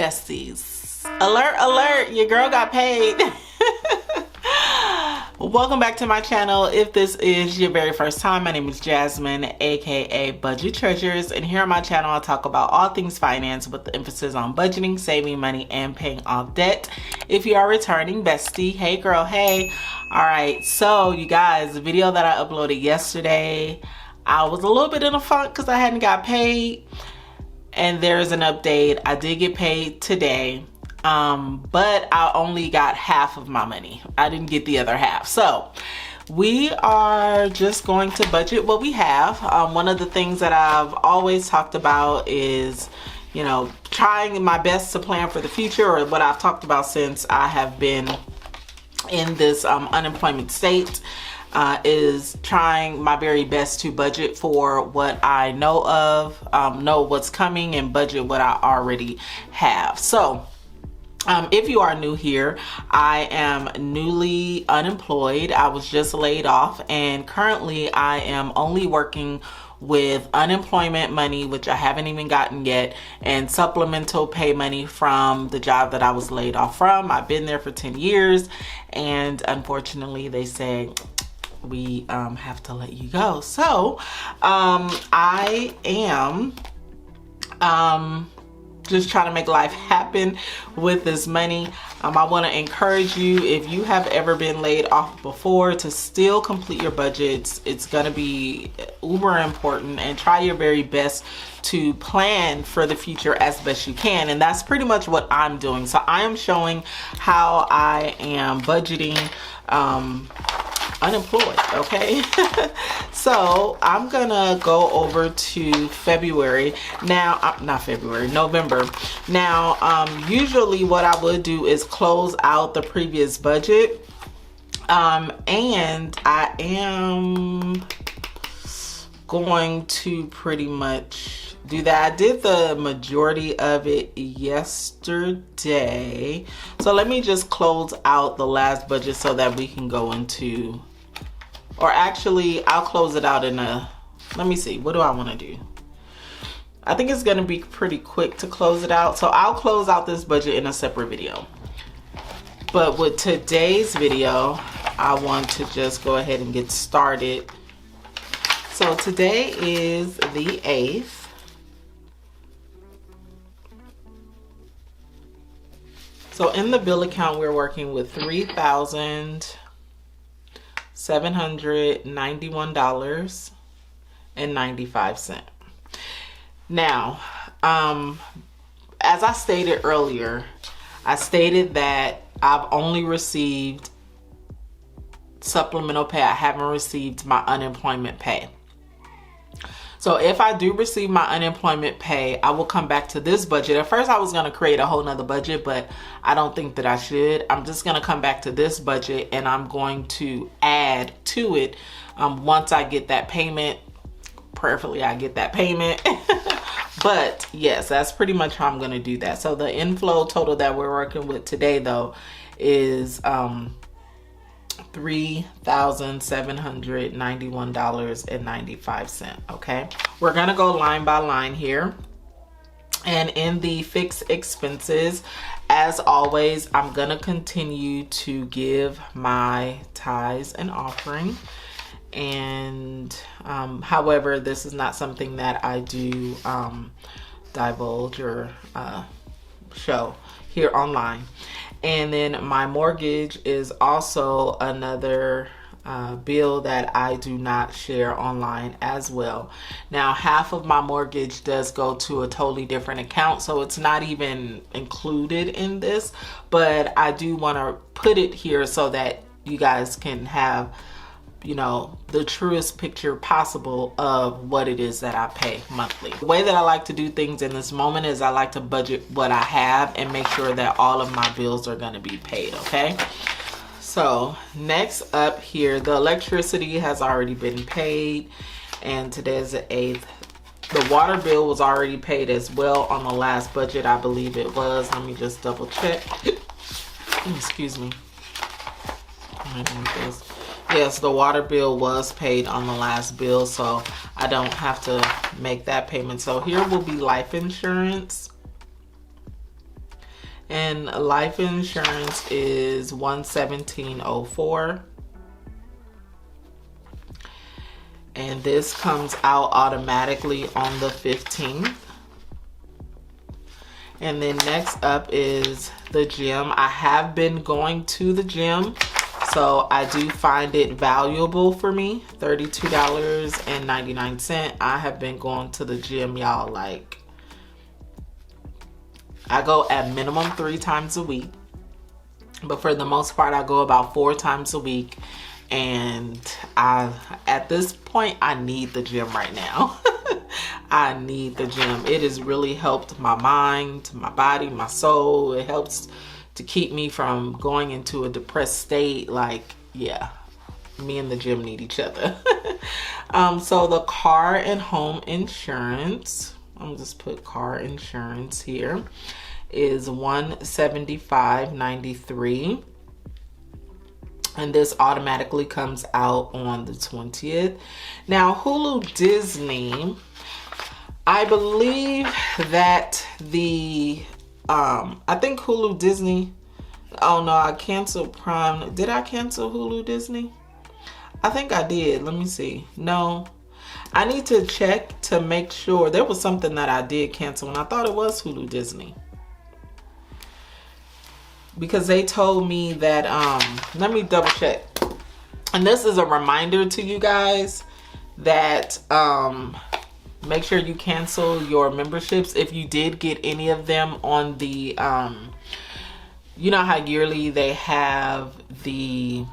besties. Alert, alert, your girl got paid. Welcome back to my channel. If this is your very first time, my name is Jasmine, aka Budget Treasures, and here on my channel I talk about all things finance with the emphasis on budgeting, saving money, and paying off debt. If you are returning bestie, hey girl, hey. Alright, so you guys, the video that I uploaded yesterday, I was a little bit in a funk because I hadn't got paid, and there's an update. I did get paid today. But I only got half of my money. I didn't get the other half. So we are just going to budget what we have. One of the things that I've always talked about is, you know, trying my best to plan for the future, or what I've talked about since I have been in this unemployment state, is trying my very best to budget for what I know of, know what's coming, and budget what I already have. So if you are new here, I am newly unemployed. I was just laid off, and currently I am only working with unemployment money, which I haven't even gotten yet, and supplemental pay money from the job that I was laid off from. I've been there for 10 years, and unfortunately they said we have to let you go. So I am just trying to make life happen with this money. I want to encourage you, if you have ever been laid off before, to still complete your budgets. It's going to be uber important, and try your very best to plan for the future as best you can. And that's pretty much what I'm doing. So I am showing how I am budgeting unemployed, okay? So I'm gonna go over to February now, November. Now, usually what I would do is close out the previous budget, and I am going to pretty much do that. I did the majority of it yesterday, so let me just close out the last budget so that we can go into, or actually I'll close it out in a, let me see, what do I want to do? I think it's going to be pretty quick to close it out, so I'll close out this budget in a separate video. But with today's video, I want to just go ahead and get started. So today is the 8th. So in the bill account, we're working with $3,791.95. Now, as I stated earlier, I stated that I've only received supplemental pay. I haven't received my unemployment pay. So if I do receive my unemployment pay, I will come back to this budget. At first I was going to create a whole nother budget, but I don't think that I should. I'm just going to come back to this budget, and I'm going to add to it once I get that payment. Prayerfully I get that payment. But yes, that's pretty much how I'm going to do that. So the inflow total that we're working with today though is $3,791.95. okay, we're gonna go line by line here. And in the fixed expenses, as always, I'm gonna continue to give my tithes and offering, and however, this is not something that I do divulge or show here online. And then my mortgage is also another bill that I do not share online as well. Now, half of my mortgage does go to a totally different account, so it's not even included in this, but I do want to put it here so that you guys can have, you know, the truest picture possible of what it is that I pay monthly. The way that I like to do things in this moment is I like to budget what I have and make sure that all of my bills are going to be paid, okay? So next up here, the electricity has already been paid, and today is the 8th. The water bill was already paid as well on the last budget, I believe it was. Let me just double check. Excuse me. Yes, the water bill was paid on the last bill, so I don't have to make that payment. So here will be life insurance. And life insurance is $117.04. And this comes out automatically on the 15th. And then next up is the gym. I have been going to the gym, so I do find it valuable for me. $32.99. I have been going to the gym, y'all. Like, I go at minimum 3 times a week, but for the most part, I go about 4 times a week. And at this point, I need the gym right now. I need the gym. It has really helped my mind, my body, my soul. It helps to keep me from going into a depressed state. Like, yeah, me and the gym need each other. So the car and home insurance, I'm just put car insurance here, is $175.93. And this automatically comes out on the 20th. Now, Hulu Disney, I believe that I think Hulu Disney, oh no, I canceled Prime. Did I cancel Hulu Disney? I think I did. Let me see. No, I need to check to make sure. There was something that I did cancel, and I thought it was Hulu Disney. Because they told me that, let me double check. And this is a reminder to you guys that make sure you cancel your memberships if you did get any of them on the, you know how yearly they have the,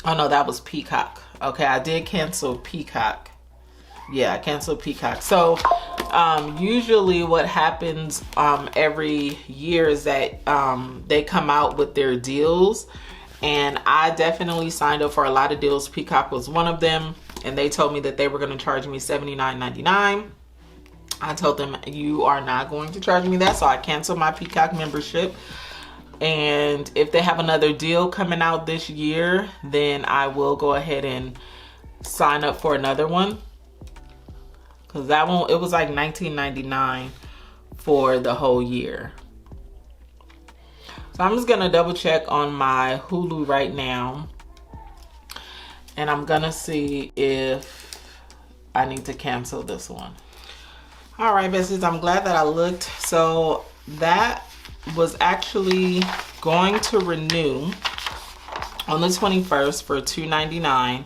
oh no, that was Peacock. Okay, I did cancel Peacock. Yeah, I canceled Peacock. So usually what happens every year is that they come out with their deals, and I definitely signed up for a lot of deals. Peacock was one of them, and they told me that they were going to charge me $79.99. I told them, you are not going to charge me that, so I canceled my Peacock membership. And if they have another deal coming out this year, then I will go ahead and sign up for another one. Because that one, it was like $19.99 for the whole year. So I'm just going to double check on my Hulu right now. And I'm going to see if I need to cancel this one. All right, besties, I'm glad that I looked. So that was actually going to renew on the 21st for $2.99.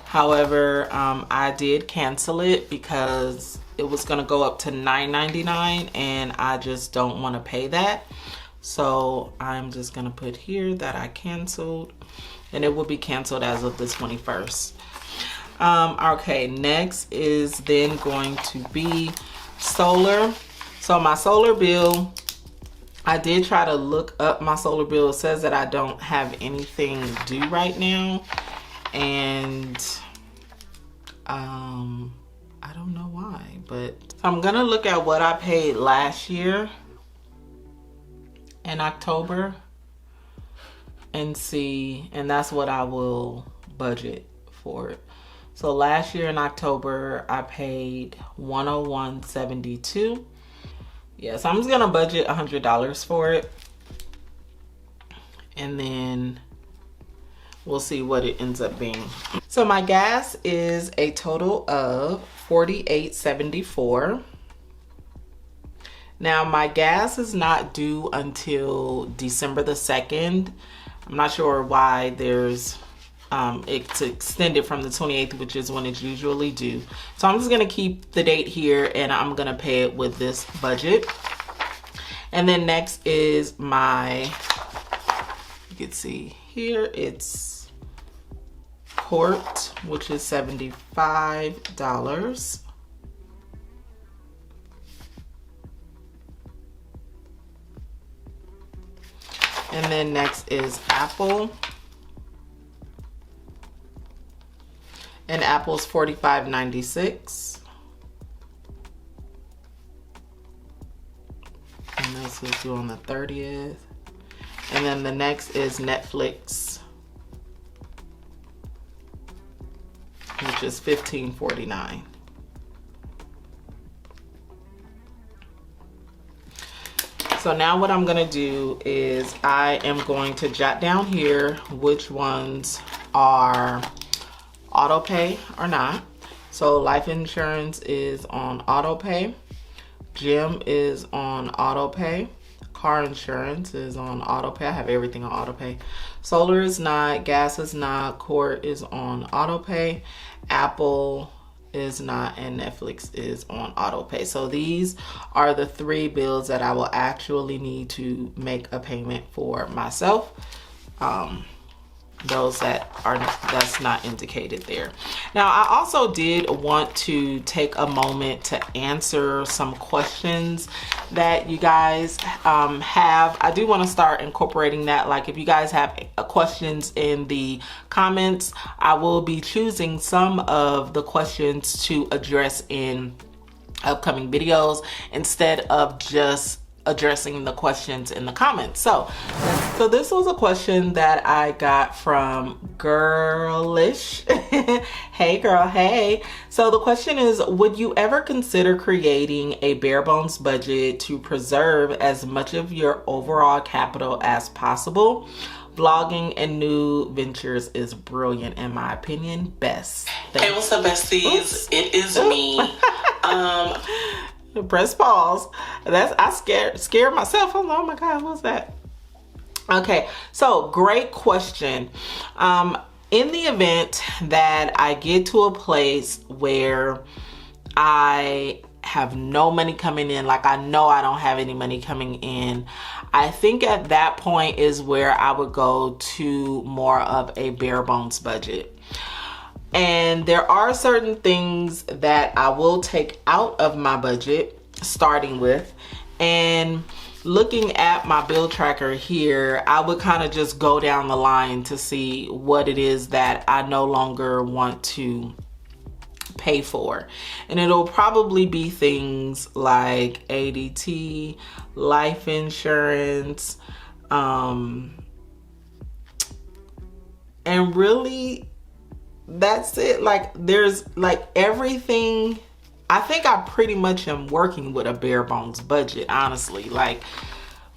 However, I did cancel it because it was going to go up to $9.99, and I just don't want to pay that. So I'm just going to put here that I canceled, and it will be canceled as of the 21st. Okay, next is then going to be solar. So my solar bill, I did try to look up my solar bill. It says that I don't have anything due right now. And I don't know why, but I'm gonna look at what I paid last year in October and see, and that's what I will budget for it. So last year in October I paid $101.72. Yeah, so I'm just gonna budget $100 for it, and then we'll see what it ends up being. So my gas is a total of $48.74. Now my gas is not due until December the 2nd. I'm not sure why there's it's extended from the 28th, which is when it's usually due. So I'm just gonna keep the date here, and I'm gonna pay it with this budget. And then next is my, you can see here, it's Port, which is $75. And then next is Apple. And Apple's $45.96. And this is due on the 30th. And then the next is Netflix, which is $15.49. So now what I'm gonna do is I am going to jot down here which ones are auto pay or not. So life insurance is on auto pay, gym is on auto pay, car insurance is on auto pay. I have everything on auto pay. Solar is not, gas is not, court is on auto pay, Apple is not, and Netflix is on auto pay. So these are the 3 bills that I will actually need to make a payment for myself. Those that's not indicated there. Now, I also did want to take a moment to answer some questions that you guys have. I do want to start incorporating that. Like, if you guys have questions in the comments, I will be choosing some of the questions to address in upcoming videos instead of just addressing the questions in the comments. So this was a question that I got from Girlish. Hey girl, hey. So the question is, would you ever consider creating a bare bones budget to preserve as much of your overall capital as possible? Vlogging and new ventures is brilliant, in my opinion. Best. Hey, what's up, besties? Oops. It is me. Press pause. I scared myself. I'm like, oh my God, what's that? Okay, so great question. In the event that I get to a place where I have no money coming in, like I know I don't have any money coming in, I think at that point is where I would go to more of a bare bones budget. And there are certain things that I will take out of my budget, starting with, and looking at my bill tracker here, I would kind of just go down the line to see what it is that I no longer want to pay for. And it'll probably be things like ADT, life insurance, and really that's it. Like, there's like everything. I think I pretty much am working with a bare bones budget, honestly. Like,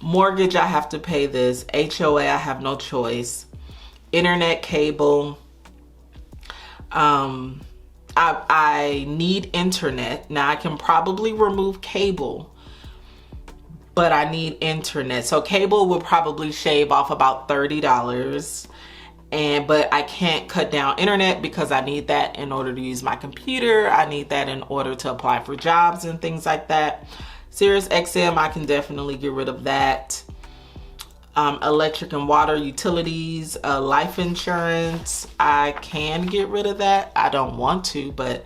mortgage, I have to pay this. HOA, I have no choice. Internet, cable. I need internet. Now I can probably remove cable, but I need internet. So cable would probably shave off about $30. But I can't cut down internet because I need that in order to use my computer. I need that in order to apply for jobs and things like that. Sirius XM, I can definitely get rid of that. Electric and water utilities, life insurance, I can get rid of that. I don't want to, but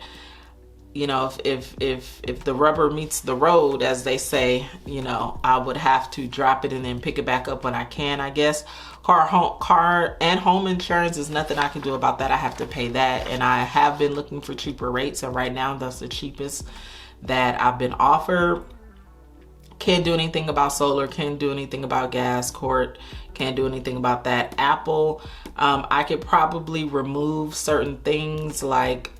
you know, if the rubber meets the road, as they say, you know, I would have to drop it and then pick it back up when I can, I guess. Car and home insurance is nothing I can do about that. I have to pay that, and I have been looking for cheaper rates, and right now that's the cheapest that I've been offered. Can't do anything about solar, can't do anything about gas, court, can't do anything about that. Apple, I could probably remove certain things like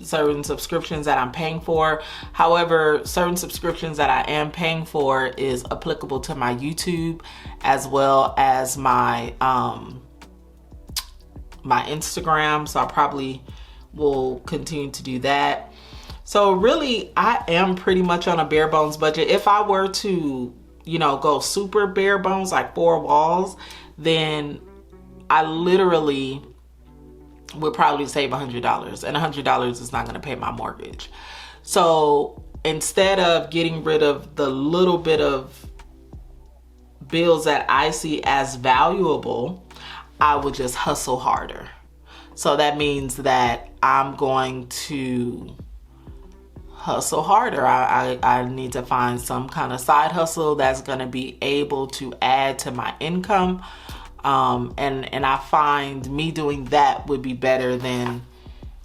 certain subscriptions that I'm paying for. However, certain subscriptions that I am paying for is applicable to my YouTube as well as my my Instagram, so I probably will continue to do that. So really, I am pretty much on a bare bones budget. If I were to, you know, go super bare bones, like 4 walls, then I literally would probably save $100, and $100 is not going to pay my mortgage. So instead of getting rid of the little bit of bills that I see as valuable, I would just hustle harder. So that means that I'm going to hustle harder. I need to find some kind of side hustle that's going to be able to add to my income. And I find me doing that would be better than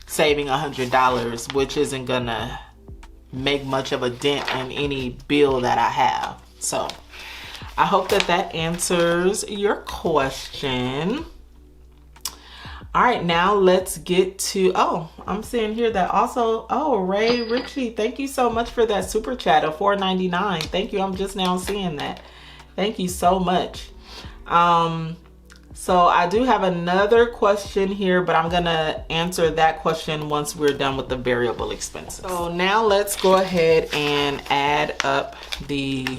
saving $100, which isn't going to make much of a dent in any bill that I have. So I hope that answers your question. All right, now let's get to, oh, I'm seeing here that also, oh, Ray Ritchie, thank you so much for that super chat of $4.99. Thank you. I'm just now seeing that. Thank you so much. So I do have another question here, but I'm gonna answer that question once we're done with the variable expenses. So now let's go ahead and add up the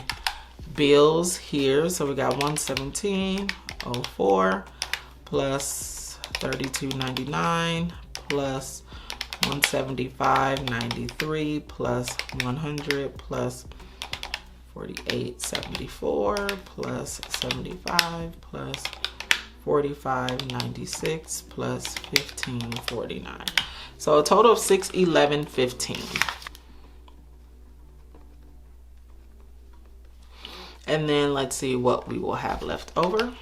bills here. So we got $117.04 plus $32.99 plus $175.93 plus $100 plus $48.74 plus $75 plus $45.96 plus $15.49. So a total of $611.15. And then let's see what we will have left over.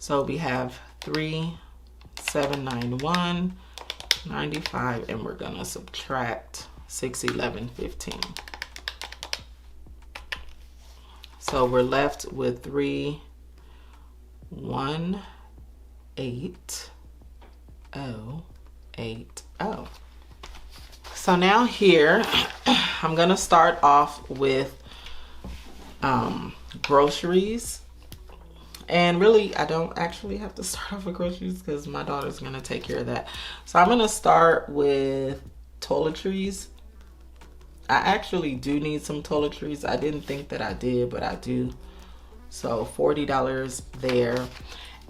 So we have $3,791.95, and we're gonna subtract $611.15. So we're left with $3,180.80. So now here, I'm gonna start off with groceries. And really, I don't actually have to start off with groceries because my daughter's gonna take care of that. So I'm gonna start with toiletries. I actually do need some toiletries. I didn't think that I did, but I do. So $40 there.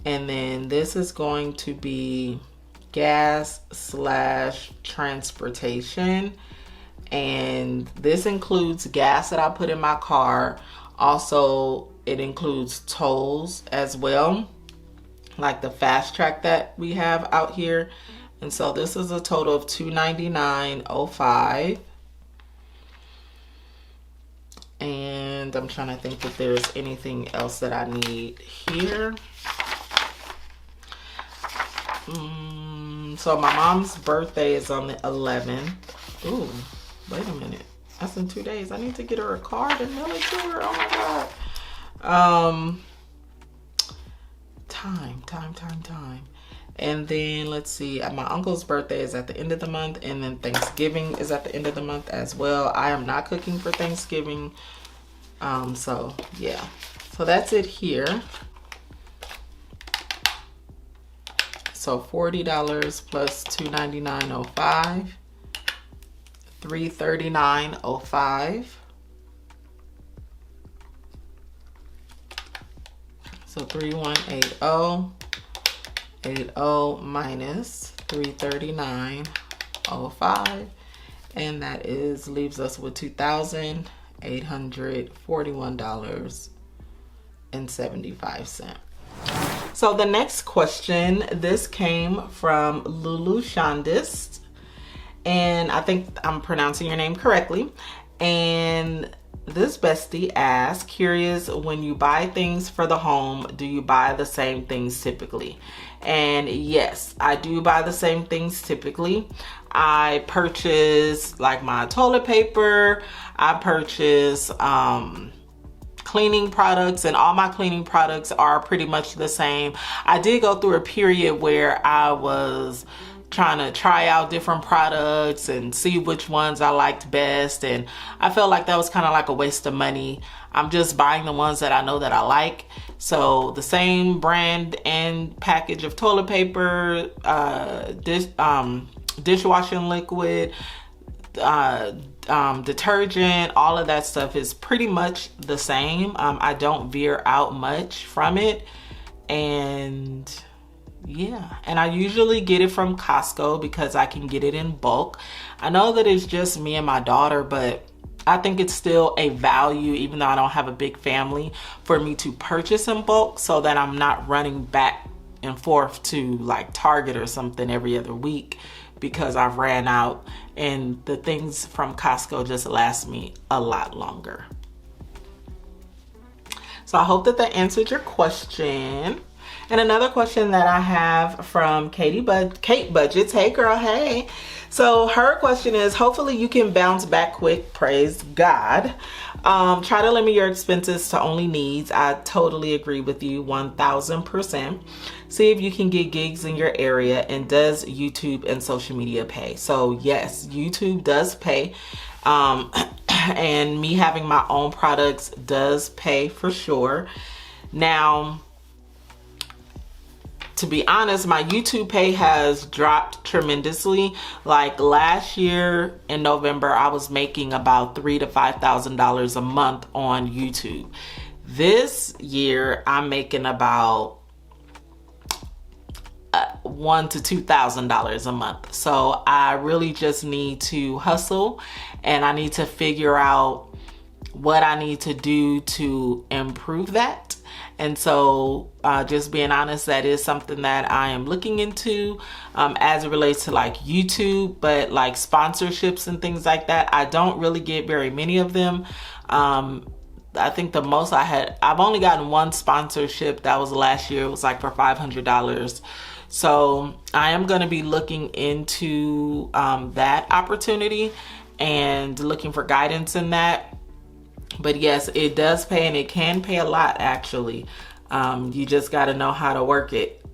And then this is going to be gas / transportation. And this includes gas that I put in my car. Also, it includes tolls as well, like the fast track that we have out here. And so this is a total of $299.05. And I'm trying to think if there's anything else that I need here. So my mom's birthday is on the 11th. Ooh, wait a minute. That's in 2 days. I need to get her a card and mail it to her. Oh my God. Time. And then let's see, my uncle's birthday is at the end of the month, and then Thanksgiving is at the end of the month as well. I am not cooking for Thanksgiving. So yeah. So that's it here. So $40 plus $299.05, $339.05. So 3180.80 minus 339.05, and that leaves us with $2,841.75. So the next question, this came from Lulu Shondist, and I think I'm pronouncing your name correctly. And this bestie asks, curious, when you buy things for the home, do you buy the same things typically? And yes, I do buy the same things typically. I purchase like my toilet paper, I purchase cleaning products, and all my cleaning products are pretty much the same. I did go through a period where I was trying to try out different products and see which ones I liked best, and I felt like that was kind of like a waste of money. I'm just buying the ones that I know that I like. So the same brand and package of toilet paper, dishwashing liquid, detergent, all of that stuff is pretty much the same. I don't veer out much from it. And yeah, and I usually get it from Costco because I can get it in bulk. I know that it's just me and my daughter, but I think it's still a value, even though I don't have a big family, for me to purchase in bulk so that I'm not running back and forth to like Target or something every other week because I've ran out, and the things from Costco just last me a lot longer. So I hope that that answered your question. And another question that I have from Kate Budgets. Hey girl, hey. So her question is, hopefully you can bounce back quick, praise God. Try to limit your expenses to only needs. I totally agree with you 1000%. See if you can get gigs in your area, and does YouTube and social media pay? So yes, YouTube does pay. And me having my own products does pay for sure. Now, to be honest, my YouTube pay has dropped tremendously. Like last year in November, I was making about $3,000 to $5,000 a month on YouTube. This year, I'm making about $1,000 to $2,000 a month. So I really just need to hustle, and I need to figure out what I need to do to improve that. And so just being honest, that is something that I am looking into as it relates to like YouTube, but like sponsorships and things like that, I don't really get very many of them. I think the most I've only gotten one sponsorship. That was last year. It was like for $500. So I am going to be looking into that opportunity and looking for guidance in that. But yes, it does pay, and it can pay a lot actually. You just got to know how to work it.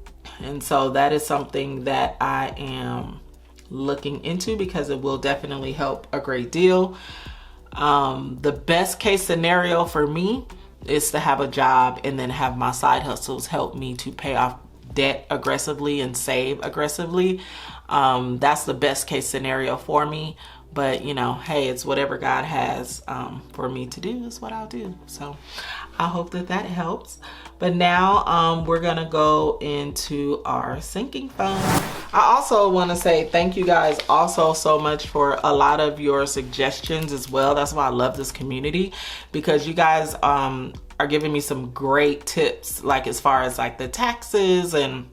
And so that is something that I am looking into, because it will definitely help a great deal. The best case scenario for me is to have a job and then have my side hustles help me to pay off debt aggressively and save aggressively. That's the best case scenario for me. But you know, hey, it's whatever God has for me to do is what I'll do. So I hope that that helps. But now we're gonna go into our sinking fund. I also want to say thank you guys also so much for a lot of your suggestions as well. That's why I love this community, because you guys are giving me some great tips, like as far as like the taxes and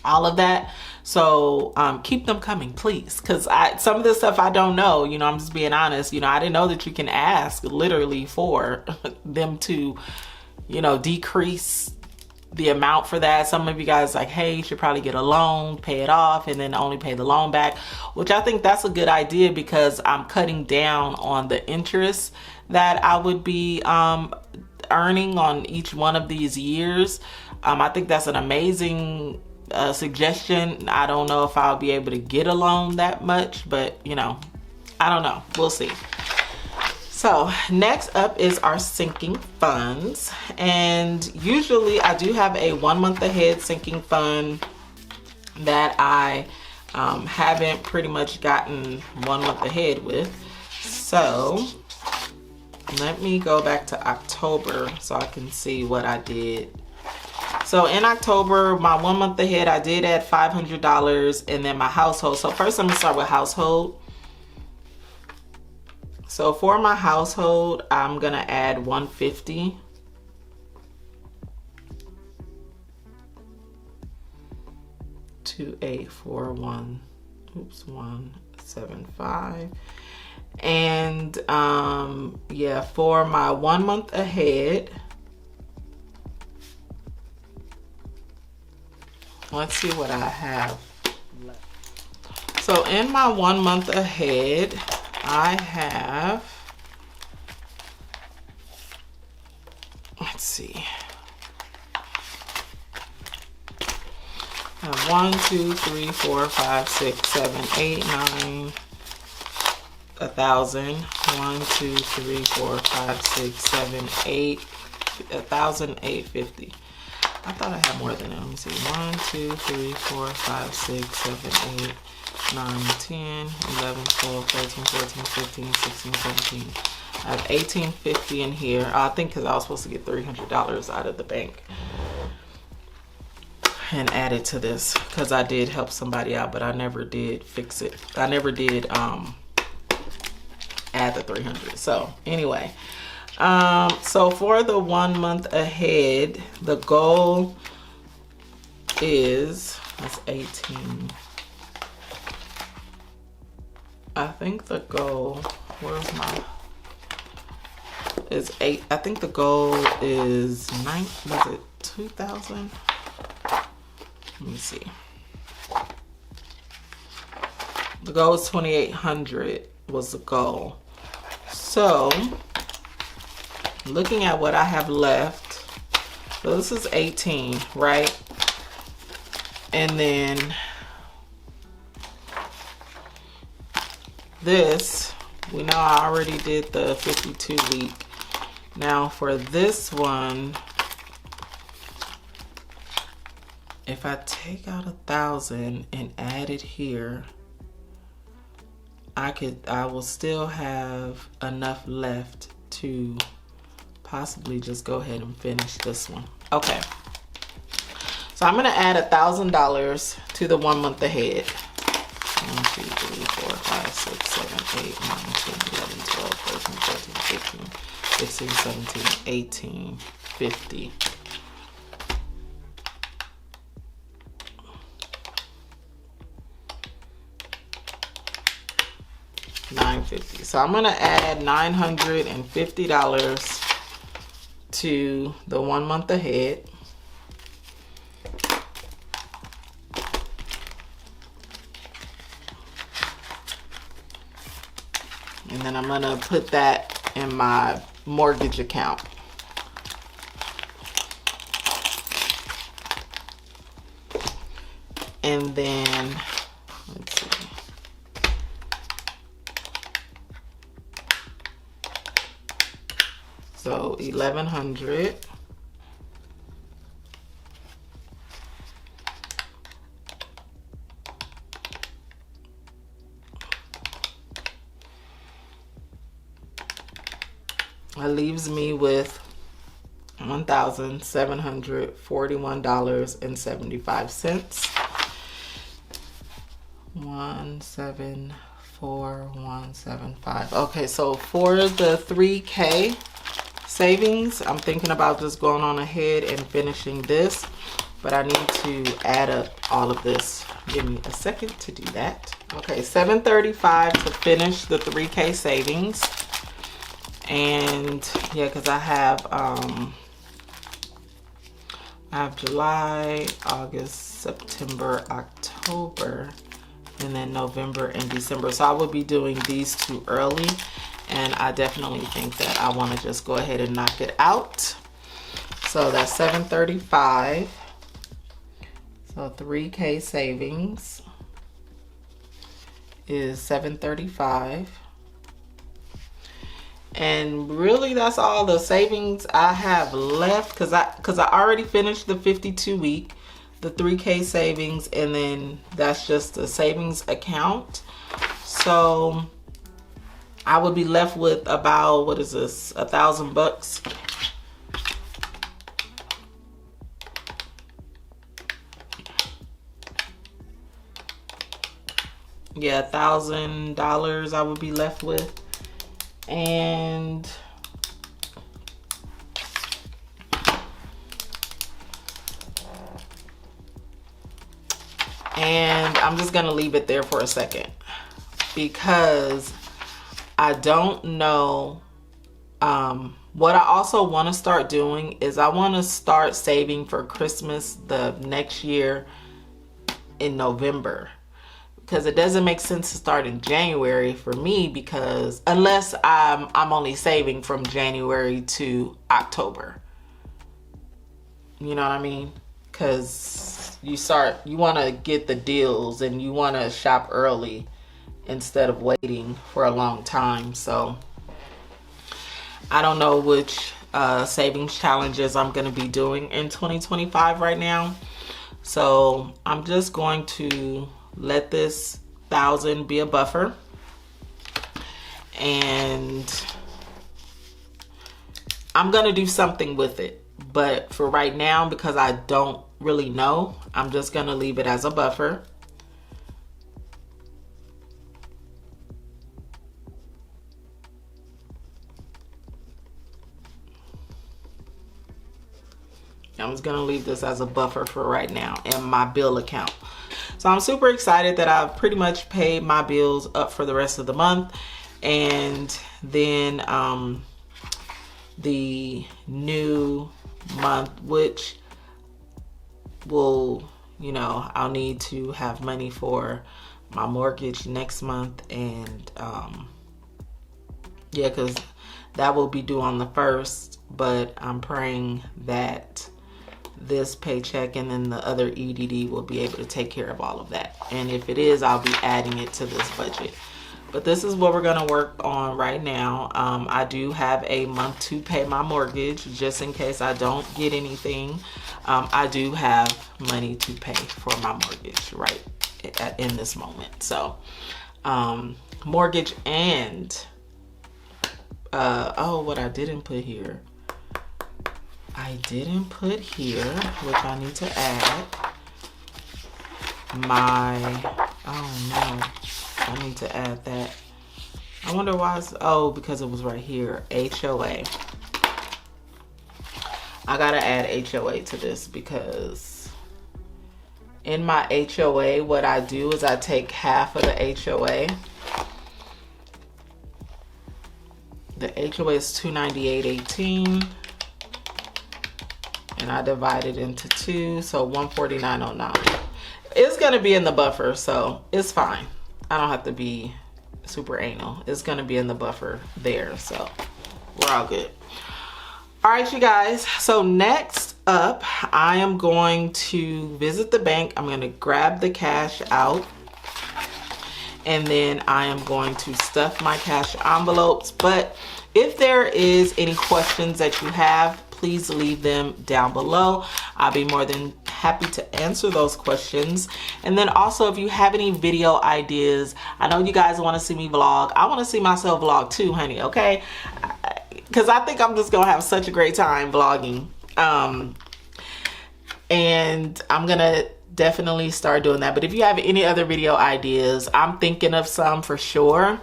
all of that. So keep them coming, please, because some of this stuff I don't know. You know, I'm just being honest. You know, I didn't know that you can ask literally for them to, you know, decrease the amount for that. Some of you guys like, hey, you should probably get a loan, pay it off, and then only pay the loan back, which I think that's a good idea, because I'm cutting down on the interest that I would be earning on each one of these years. I think that's an amazing suggestion. I don't know if I'll be able to get a loan that much, but you know, I don't know. We'll see. So next up is our sinking funds. And usually I do have a 1 month ahead sinking fund that I haven't pretty much gotten 1 month ahead with. So let me go back to October so I can see what I did. So in October, my 1 month ahead, I did add $500, and then my household. So first let me start with household. So for my household, I'm gonna add $150. $175. And yeah, for my 1 month ahead, let's see what I have left. So in my 1 month ahead, I have, let's see, I have 1, 2, 3, 4, 5, 6, 7, 8, 9, 1,000. 1, 2, 3, 4, 5, 6, 7, 8, 1,850. I thought I had more than that. Let me see. 1, 2, 3, 4, 5, 6, 7, 8, 9, 10, 11, 12, 13, 14, 15, 16, 17. I have $1,850 in here. I think because I was supposed to get $300 out of the bank and add it to this, because I did help somebody out, but I never did fix it. I never did add the 300. So anyway, so for the 1 month ahead, the goal is, that's 18. I think the goal, where's my, is 8. I think the goal is 9, was it 2,000? Let me see. The goal is 2,800 was the goal. So looking at what I have left, so this is 18, right? And then this, we know I already did the 52 week. Now for this one, if I take out 1,000 and add it here, I will still have enough left to possibly just go ahead and finish this one. Okay. So I'm gonna add $1,000 to the 1 month ahead. 1, 2, 3, 4, 5, 6, 7, 8, 9, 10, 11, 12, 13, 14, 15, 16, 17, 18, 50. $950. So I'm gonna add $950 to the 1 month ahead. And then I'm gonna put that in my mortgage account. And then, let's see. So 1,100. That leaves me with $1,741.75. 174,175. Okay, so for the 3K savings, I'm thinking about just going on ahead and finishing this, but I need to add up all of this. Give me a second to do that. Okay, $735 to finish the 3K savings. And yeah, because I have July, August, September, October, and then November and December. So I will be doing these two early, and I definitely think that I want to just go ahead and knock it out. So that's $735. So 3K savings is $735. And really that's all the savings I have left, because I already finished the 52 week, the 3K savings, and then that's just the savings account. So I would be left with about, what is this, $1,000. Yeah, $1,000 I would be left with. And I'm just gonna leave it there for a second, because I don't know. What I also want to start doing is I want to start saving for Christmas the next year in November. Because it doesn't make sense to start in January for me, because unless I'm only saving from January to October. You know what I mean? Because you want to get the deals and you want to shop early instead of waiting for a long time. So I don't know which savings challenges I'm going to be doing in 2025 right now. So I'm just going to let this 1,000 be a buffer, and I'm gonna do something with it, but for right now, because I don't really know, I'm just gonna leave it as a buffer. I'm just gonna leave this as a buffer for right now in my bill account. So I'm super excited that I've pretty much paid my bills up for the rest of the month. And then the new month, which will, I'll need to have money for my mortgage next month. And yeah, because That will be due on the 1st, but I'm praying that this paycheck and then the other EDD will be able to take care of all of that. And if it is, I'll be adding it to this budget. But this is what we're going to work on right now. I do have a month to pay my mortgage just in case I don't get anything. I do have money to pay for my mortgage right in this moment. So mortgage and what I didn't put here. I didn't put here, which I need to add, oh no. I need to add that. I wonder why because it was right here. HOA. I gotta add HOA to this because in my HOA, what I do is I take half of the HOA. The HOA is $298.18. And I divide it into 2, so $149.09. It's gonna be in the buffer, so it's fine. I don't have to be super anal. It's gonna be in the buffer there, so we're all good. All right, you guys. So next up, I am going to visit the bank. I'm gonna grab the cash out, and then I am going to stuff my cash envelopes. But if there is any questions that you have, please leave them down below. I'll be more than happy to answer those questions. And then also, if you have any video ideas, I know you guys want to see me vlog. I want to see myself vlog too, honey, okay? Because I think I'm just going to have such a great time vlogging. And I'm going to definitely start doing that. But if you have any other video ideas, I'm thinking of some for sure.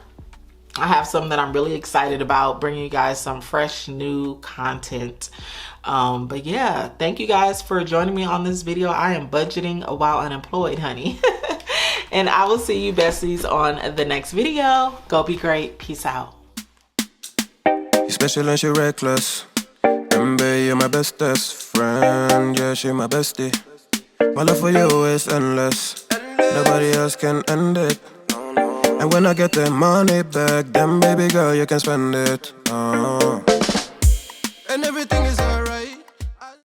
I have some that I'm really excited about, bringing you guys some fresh new content. But yeah, thank you guys for joining me on this video. I am budgeting while unemployed, honey. And I will see you besties on the next video. Go be great. Peace out. You're special and you're reckless. Remember, you're my bestest friend. Yeah, she's my bestie. My love for you is endless. Nobody else can end it. And when I get the money back, then baby girl, you can spend it. And everything